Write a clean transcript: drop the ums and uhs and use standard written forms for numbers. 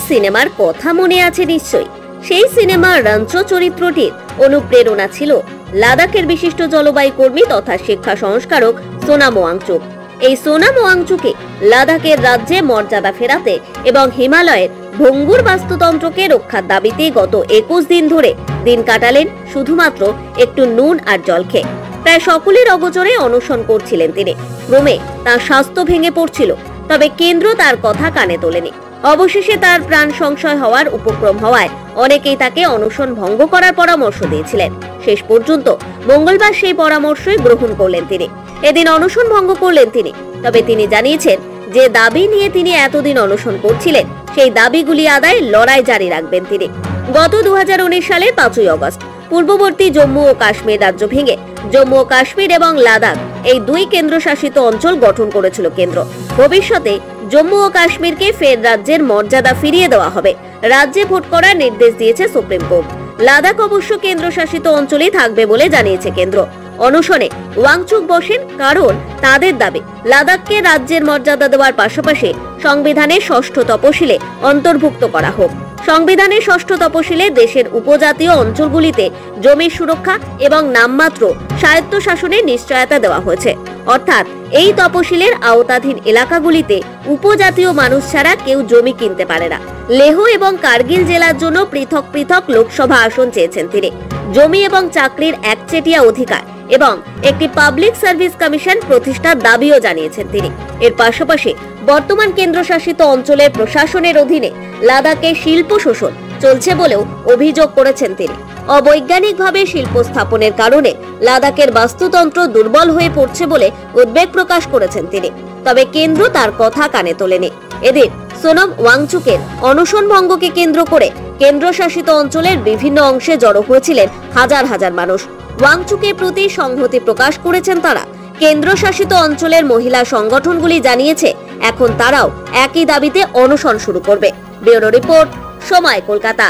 সিনেমার কথা মনে আছে নিশ্চয়ই। সেই সিনেমার রাঞ্চো চরিত্রটির অনুপ্রেরণা ছিল লাদাখের বিশিষ্ট জলবায়ু কর্মী তথা শিক্ষা সংস্কারক সোনাম ওয়াংচুক। এই সোনাম ওয়াংচুকে লাদাখের রাজ্যে মর্যাদা ফেরাতে এবং হিমালয়ের ভঙ্গুর বাস্তুতন্ত্রকে রক্ষার দাবিতে গত 21 দিন ধরে দিন কাটালেন শুধুমাত্র একটু নুন আর জল খেয়ে। প্রায় সকলের অগোচরে অনশন করছিলেন তিনি। ক্রমে তার স্বাস্থ্য ভেঙে পড়ছিল, তবে কেন্দ্র তার কথা কানে তোলেনি। অবশেষে তার প্রাণ সংশয় হওয়ার উপক্রম হওয়ায় অনেকেই তাকে অনশন ভঙ্গ করার পরামর্শ দিয়েছিলেন। শেষ পর্যন্ত মঙ্গলবার সেই পরামর্শই গ্রহণ করলেন তিনি। এদিন অনশন ভঙ্গ করলেন তিনি। তবে তিনি জানিয়েছেন যে দাবি নিয়ে তিনি এতদিন অনশন করছিলেন সেই দাবিগুলি আদায়ে লড়াই জারি রাখবেন তিনি। গত 2019 সালের 5ই আগস্ট পূর্ববর্তী জম্মু ও কাশ্মীর রাজ্য ভেঙে জম্মু ও কাশ্মীর এবং লাদাখ এই দুই কেন্দ্রশাসিত অঞ্চল গঠন করেছিল কেন্দ্র। ভবিষ্যতে জম্মু ও কাশ্মীরকে ফের রাজ্যের মর্যাদা ফিরিয়ে দেওয়া হবে। রাজ্যে ভোট করার নির্দেশ দিয়েছে সুপ্রিম কোর্ট। লাদাখ অবশ্য কেন্দ্রশাসিত অঞ্চলই থাকবে বলে জানিয়েছে কেন্দ্র। অনশনে ওয়াংচুক বসেন কারণ তাদের দাবি লাদাখকে রাজ্যের মর্যাদা দেওয়ার পাশাপাশি সংবিধানের 6ষ্ঠ তপশিলে অন্তর্ভুক্ত করা হোক। সংবিধানের 6ষ্ঠ তপশিলে দেশের উপজাতীয় অঞ্চলগুলিতে জমির সুরক্ষা এবং নামমাত্র স্বায়ত্তশাসনের নিশ্চয়তা দেওয়া হয়েছে। অর্থাৎ এই তপশিলের আওতাধীন এলাকাগুলিতে উপজাতীয় মানুষ ছাড়া কেউ জমি কিনতে পারে না। লেহ এবং কার্গিল জেলার জন্য পৃথক পৃথক লোকসভা আসন চেয়েছেন তিনি। জমি এবং চাকরির একচেটিয়া অধিকার এবং একটি পাবলিক সার্ভিস কমিশন প্রতিষ্ঠার দাবিও জানিয়েছেন তিনি। এর পাশাপাশি বর্তমান কেন্দ্রশাসিত অঞ্চলের প্রশাসনের অধীনে লাদাখে শিল্প শোষণ চলছে বলেও অভিযোগ করেছেন তিনি। অবৈজ্ঞানিকভাবে শিল্প স্থাপনের কারণে লাদাখের বাস্তুতন্ত্র দুর্বল হয়ে পড়ছে বলে উদ্বেগ প্রকাশ করেছেন তিনি। তবে কেন্দ্র তার কথা কানে তোলেনি। এদিন সোনাম ওয়াংচুকের অনশন ভঙ্গকে কেন্দ্র করে কেন্দ্রশাসিত অঞ্চলের বিভিন্ন অংশে জড়ো হয়েছিলেন হাজার হাজার মানুষ। ওয়াংচুকের প্রতি সংহতি প্রকাশ করেছেন তারা। কেন্দ্রশাসিত অঞ্চলের মহিলা সংগঠনগুলি জানিয়েছে এখন তারাও একই দাবিতে অনশন শুরু করবে। ব্যুরো রিপোর্ট, সময়, কলকাতা।